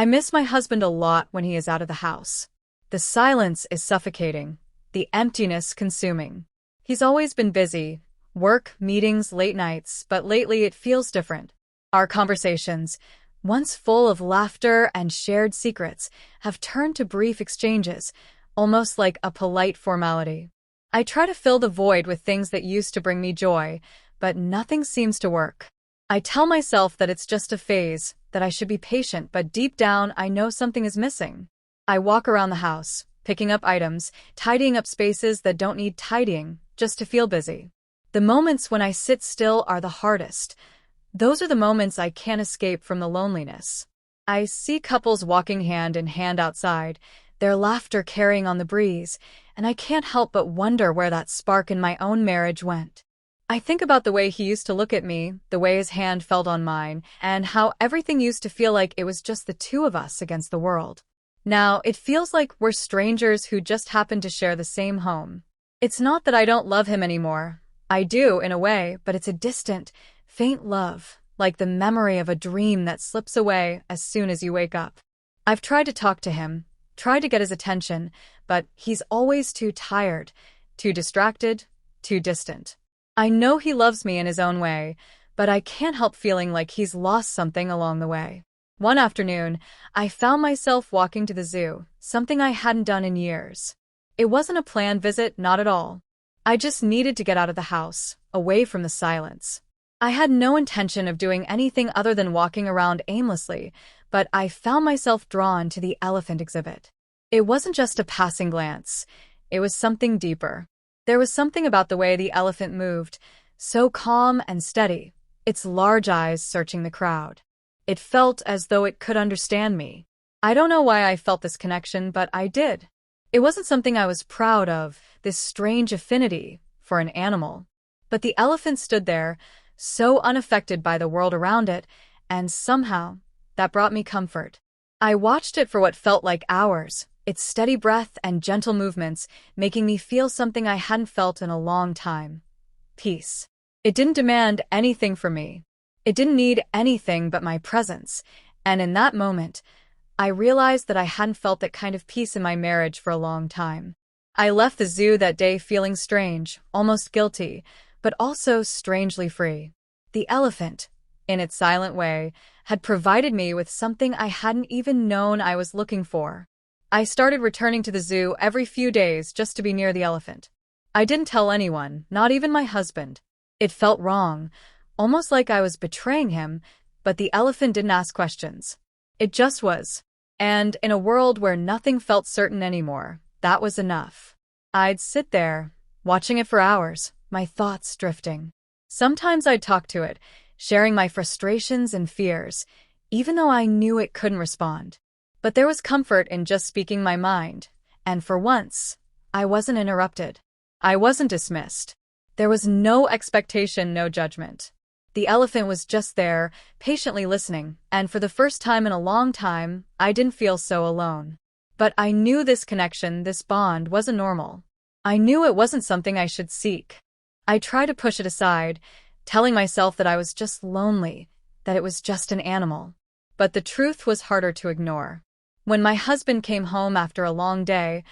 I miss my husband a lot when he is out of the house. The silence is suffocating, the emptiness consuming. He's always been busy, work, meetings, late nights, but lately it feels different. Our conversations, once full of laughter and shared secrets, have turned to brief exchanges, almost like a polite formality. I try to fill the void with things that used to bring me joy, but nothing seems to work. I tell myself that it's just a phase, that I should be patient, but deep down I know something is missing. I walk around the house, picking up items, tidying up spaces that don't need tidying, just to feel busy. The moments when I sit still are the hardest. Those are the moments I can't escape from the loneliness. I see couples walking hand in hand outside, their laughter carrying on the breeze, and I can't help but wonder where that spark in my own marriage went. I think about the way he used to look at me, the way his hand felt on mine, and how everything used to feel like it was just the two of us against the world. Now, it feels like we're strangers who just happen to share the same home. It's not that I don't love him anymore. I do, in a way, but it's a distant, faint love, like the memory of a dream that slips away as soon as you wake up. I've tried to talk to him, tried to get his attention, but he's always too tired, too distracted, too distant. I know he loves me in his own way, but I can't help feeling like he's lost something along the way. One afternoon, I found myself walking to the zoo, something I hadn't done in years. It wasn't a planned visit, not at all. I just needed to get out of the house, away from the silence. I had no intention of doing anything other than walking around aimlessly, but I found myself drawn to the elephant exhibit. It wasn't just a passing glance. It was something deeper. There was something about the way the elephant moved, so calm and steady, its large eyes searching the crowd. It felt as though it could understand me. I don't know why I felt this connection, but I did. It wasn't something I was proud of, this strange affinity for an animal. But the elephant stood there, so unaffected by the world around it, and somehow, that brought me comfort. I watched it for what felt like hours, its steady breath and gentle movements making me feel something I hadn't felt in a long time. Peace. It didn't demand anything from me. It didn't need anything but my presence, and in that moment, I realized that I hadn't felt that kind of peace in my marriage for a long time. I left the zoo that day feeling strange, almost guilty, but also strangely free. The elephant, in its silent way, had provided me with something I hadn't even known I was looking for. I started returning to the zoo every few days just to be near the elephant. I didn't tell anyone, not even my husband. It felt wrong, almost like I was betraying him, but the elephant didn't ask questions. It just was. And in a world where nothing felt certain anymore, that was enough. I'd sit there, watching it for hours, my thoughts drifting. Sometimes I'd talk to it, sharing my frustrations and fears, even though I knew it couldn't respond. But there was comfort in just speaking my mind, and for once, I wasn't interrupted. I wasn't dismissed. There was no expectation, no judgment. The elephant was just there, patiently listening, and for the first time in a long time, I didn't feel so alone. But I knew this connection, this bond, wasn't normal. I knew it wasn't something I should seek. I tried to push it aside, telling myself that I was just lonely, that it was just an animal. But the truth was harder to ignore. When my husband came home after a long day,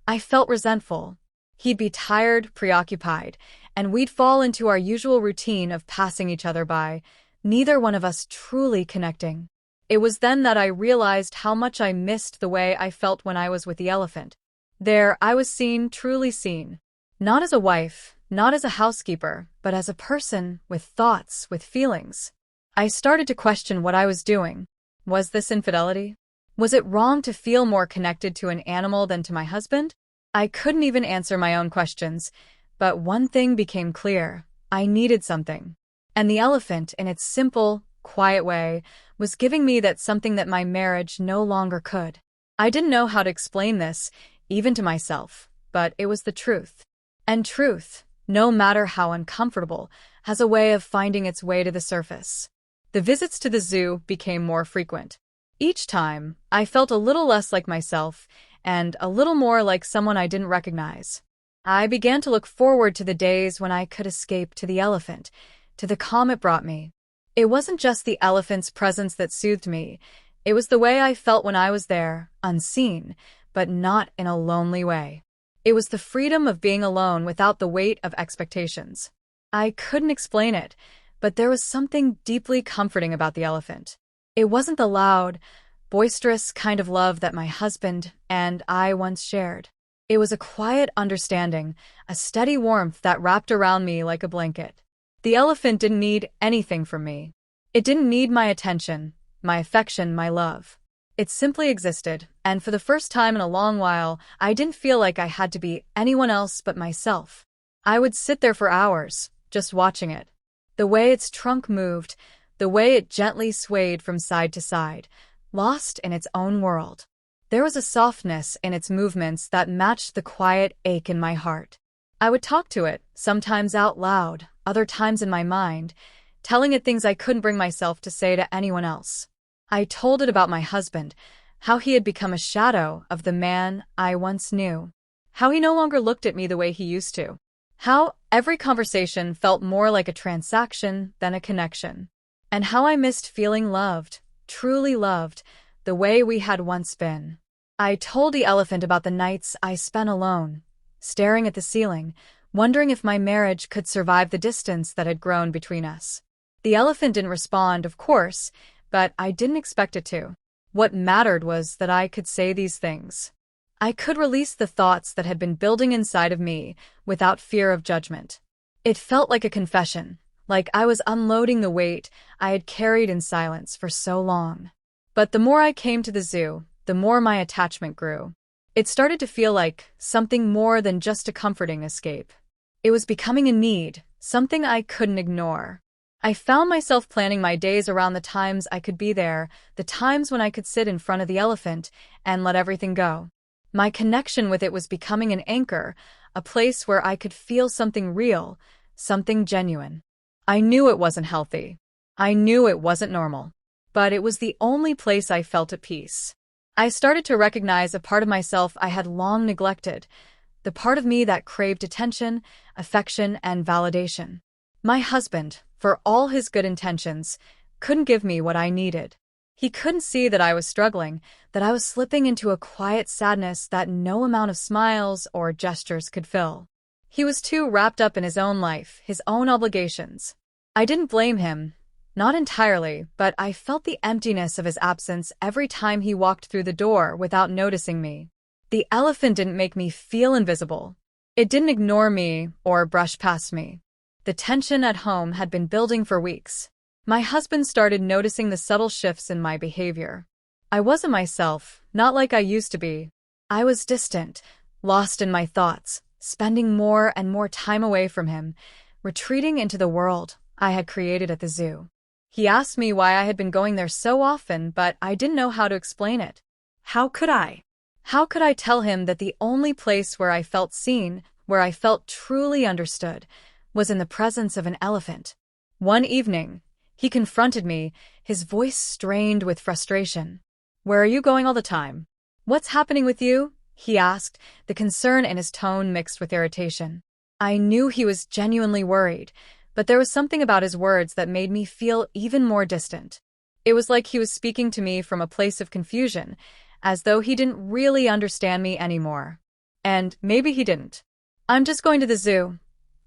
I felt resentful. He'd be tired, preoccupied, and we'd fall into our usual routine of passing each other by, neither one of us truly connecting. It was then that I realized how much I missed the way I felt when I was with the elephant. There, I was seen, truly seen. Not as a wife, not as a housekeeper, but as a person, with thoughts, with feelings. I started to question what I was doing. Was this infidelity? Was it wrong to feel more connected to an animal than to my husband? I couldn't even answer my own questions, but one thing became clear. I needed something. And the elephant, in its simple, quiet way, was giving me that something that my marriage no longer could. I didn't know how to explain this, even to myself, but it was the truth. And truth, no matter how uncomfortable, has a way of finding its way to the surface. The visits to the zoo became more frequent. Each time, I felt a little less like myself, and a little more like someone I didn't recognize. I began to look forward to the days when I could escape to the elephant, to the calm it brought me. It wasn't just the elephant's presence that soothed me. It was the way I felt when I was there, unseen, but not in a lonely way. It was the freedom of being alone without the weight of expectations. I couldn't explain it, but there was something deeply comforting about the elephant. It wasn't the loud, boisterous kind of love that my husband and I once shared. It was a quiet understanding, a steady warmth that wrapped around me like a blanket. The elephant didn't need anything from me. It didn't need my attention, my affection, my love. It simply existed, and for the first time in a long while, I didn't feel like I had to be anyone else but myself. I would sit there for hours, just watching it. The way its trunk moved, the way it gently swayed from side to side, lost in its own world. There was a softness in its movements that matched the quiet ache in my heart. I would talk to it, sometimes out loud, other times in my mind, telling it things I couldn't bring myself to say to anyone else. I told it about my husband, how he had become a shadow of the man I once knew, how he no longer looked at me the way he used to, how every conversation felt more like a transaction than a connection, and how I missed feeling loved, truly loved, the way we had once been. I told the elephant about the nights I spent alone, staring at the ceiling, wondering if my marriage could survive the distance that had grown between us. The elephant didn't respond, of course, but I didn't expect it to. What mattered was that I could say these things. I could release the thoughts that had been building inside of me without fear of judgment. It felt like a confession, like I was unloading the weight I had carried in silence for so long. But the more I came to the zoo, the more my attachment grew. It started to feel like something more than just a comforting escape. It was becoming a need, something I couldn't ignore. I found myself planning my days around the times I could be there, the times when I could sit in front of the elephant and let everything go. My connection with it was becoming an anchor, a place where I could feel something real, something genuine. I knew it wasn't healthy. I knew it wasn't normal. But it was the only place I felt at peace. I started to recognize a part of myself I had long neglected, the part of me that craved attention, affection, and validation. My husband, for all his good intentions, couldn't give me what I needed. He couldn't see that I was struggling, that I was slipping into a quiet sadness that no amount of smiles or gestures could fill. He was too wrapped up in his own life, his own obligations. I didn't blame him, not entirely, but I felt the emptiness of his absence every time he walked through the door without noticing me. The elephant didn't make me feel invisible. It didn't ignore me or brush past me. The tension at home had been building for weeks. My husband started noticing the subtle shifts in my behavior. I wasn't myself, not like I used to be. I was distant, lost in my thoughts, spending more and more time away from him, retreating into the world I had created at the zoo. He asked me why I had been going there so often, but I didn't know how to explain it. How could I? How could I tell him that the only place where I felt seen, where I felt truly understood, was in the presence of an elephant? One evening, he confronted me, his voice strained with frustration. "Where are you going all the time? What's happening with you?" he asked, the concern in his tone mixed with irritation. I knew he was genuinely worried, but there was something about his words that made me feel even more distant. It was like he was speaking to me from a place of confusion, as though he didn't really understand me anymore. And maybe he didn't. "I'm just going to the zoo,"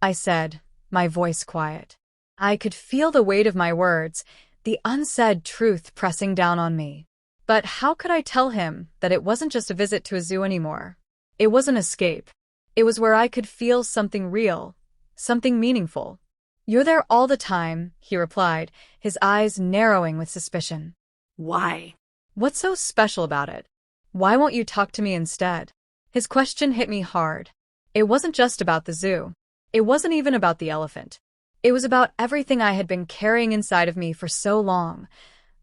I said, my voice quiet. I could feel the weight of my words, the unsaid truth pressing down on me. But how could I tell him that it wasn't just a visit to a zoo anymore? It was an escape. It was where I could feel something real, something meaningful. "You're there all the time," he replied, his eyes narrowing with suspicion. "Why? What's so special about it? Why won't you talk to me instead?" His question hit me hard. It wasn't just about the zoo. It wasn't even about the elephant. It was about everything I had been carrying inside of me for so long.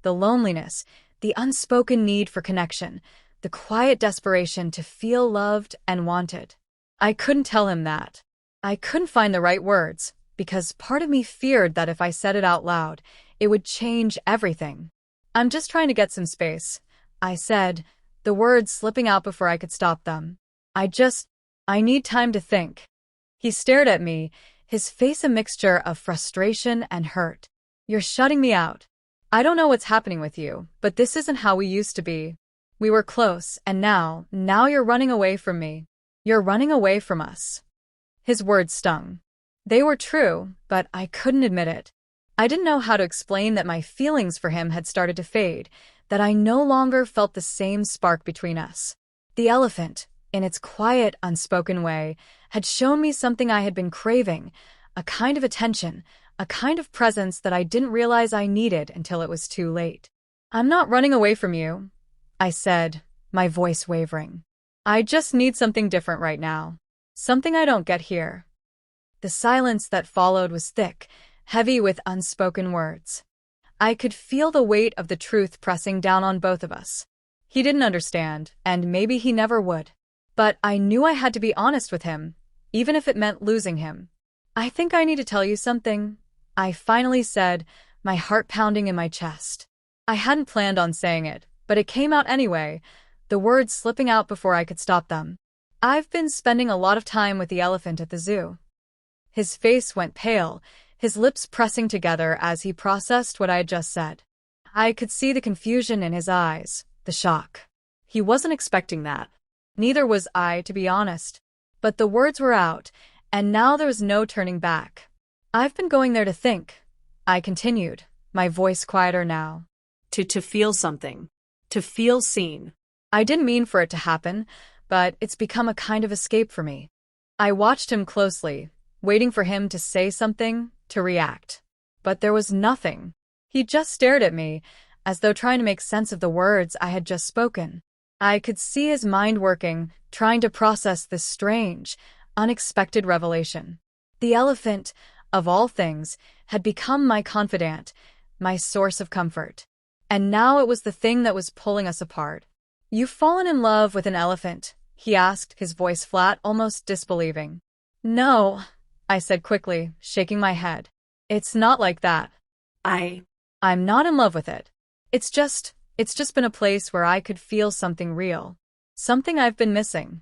The loneliness, the unspoken need for connection, the quiet desperation to feel loved and wanted. I couldn't tell him that. I couldn't find the right words, because part of me feared that if I said it out loud, it would change everything. "I'm just trying to get some space," I said, the words slipping out before I could stop them. I need time to think." He stared at me, his face a mixture of frustration and hurt. "You're shutting me out. I don't know what's happening with you, but this isn't how we used to be. We were close, and now you're running away from me. You're running away from us." His words stung. They were true, but I couldn't admit it. I didn't know how to explain that my feelings for him had started to fade, that I no longer felt the same spark between us. The elephant, in its quiet, unspoken way, had shown me something I had been craving, a kind of attention, a kind of presence that I didn't realize I needed until it was too late. "I'm not running away from you," I said, my voice wavering. "I just need something different right now. Something I don't get here." The silence that followed was thick, heavy with unspoken words. I could feel the weight of the truth pressing down on both of us. He didn't understand, and maybe he never would. But I knew I had to be honest with him, even if it meant losing him. "I think I need to tell you something," I finally said, my heart pounding in my chest. I hadn't planned on saying it, but it came out anyway, the words slipping out before I could stop them. "I've been spending a lot of time with the elephant at the zoo." His face went pale, his lips pressing together as he processed what I had just said. I could see the confusion in his eyes, the shock. He wasn't expecting that. Neither was I, to be honest. But the words were out, and now there was no turning back. "I've been going there to think," I continued, my voice quieter now. To feel something. To feel seen. I didn't mean for it to happen, but it's become a kind of escape for me. I watched him closely, waiting for him to say something, to react. But there was nothing. He just stared at me, as though trying to make sense of the words I had just spoken. I could see his mind working, trying to process this strange, unexpected revelation. The elephant, of all things, had become my confidant, my source of comfort. And now it was the thing that was pulling us apart. "You've fallen in love with an elephant?" he asked, his voice flat, almost disbelieving. "No," I said quickly, shaking my head. "It's not like that. I'm not in love with it. It's just been a place where I could feel something real. Something I've been missing."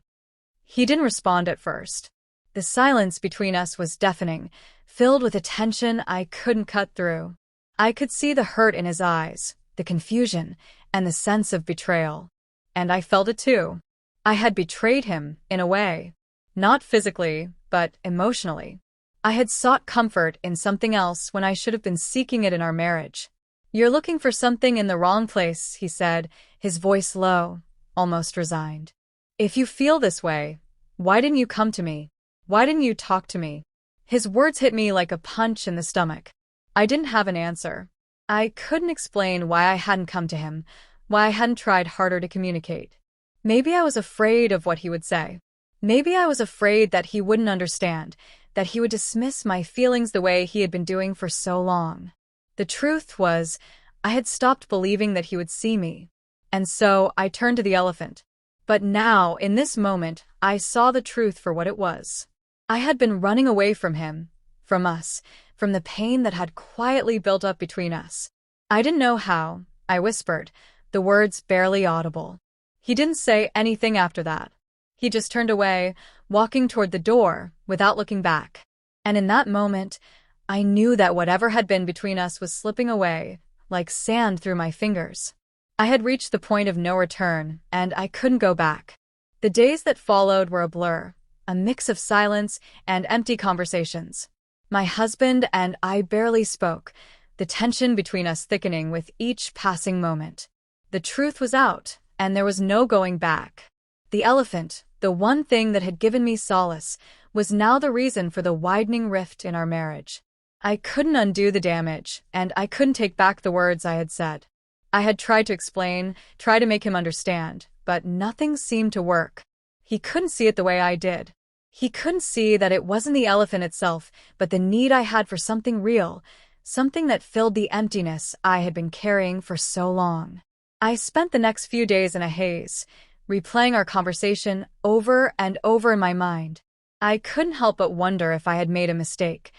He didn't respond at first. The silence between us was deafening, filled with a tension I couldn't cut through. I could see the hurt in his eyes, the confusion, and the sense of betrayal. And I felt it too. I had betrayed him, in a way. Not physically, but emotionally. I had sought comfort in something else when I should have been seeking it in our marriage. "You're looking for something in the wrong place," he said, his voice low, almost resigned. "If you feel this way, why didn't you come to me? Why didn't you talk to me?" His words hit me like a punch in the stomach. I didn't have an answer. I couldn't explain why I hadn't come to him, why I hadn't tried harder to communicate. Maybe I was afraid of what he would say. Maybe I was afraid that he wouldn't understand, that he would dismiss my feelings the way he had been doing for so long. The truth was, I had stopped believing that he would see me. And so I turned to the elephant. But now, in this moment, I saw the truth for what it was. I had been running away from him, from us, from the pain that had quietly built up between us. I didn't know how, I whispered, the words barely audible. He didn't say anything after that. He just turned away, walking toward the door, without looking back. And in that moment, I knew that whatever had been between us was slipping away, like sand through my fingers. I had reached the point of no return, and I couldn't go back. The days that followed were a blur, a mix of silence and empty conversations. My husband and I barely spoke, the tension between us thickening with each passing moment. The truth was out, and there was no going back. The elephant, the one thing that had given me solace, was now the reason for the widening rift in our marriage. I couldn't undo the damage, and I couldn't take back the words I had said. I had tried to explain, tried to make him understand, but nothing seemed to work. He couldn't see it the way I did. He couldn't see that it wasn't the elephant itself, but the need I had for something real, something that filled the emptiness I had been carrying for so long. I spent the next few days in a haze, replaying our conversation over and over in my mind. I couldn't help but wonder if I had made a mistake,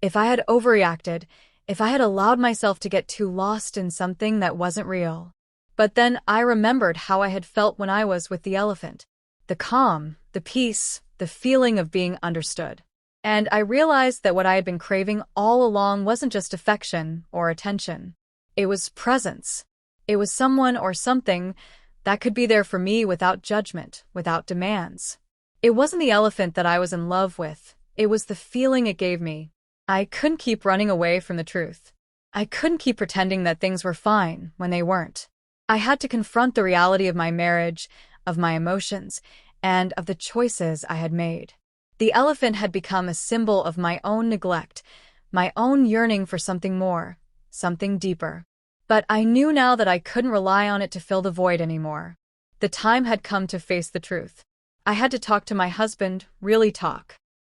if I had overreacted, if I had allowed myself to get too lost in something that wasn't real. But then I remembered how I had felt when I was with the elephant. The calm, the peace, the feeling of being understood. And I realized that what I had been craving all along wasn't just affection or attention. It was presence. It was someone or something that could be there for me without judgment, without demands. It wasn't the elephant that I was in love with. It was the feeling it gave me. I couldn't keep running away from the truth. I couldn't keep pretending that things were fine when they weren't. I had to confront the reality of my marriage, of my emotions, and of the choices I had made. The elephant had become a symbol of my own neglect, my own yearning for something more, something deeper. But I knew now that I couldn't rely on it to fill the void anymore. The time had come to face the truth. I had to talk to my husband, really talk.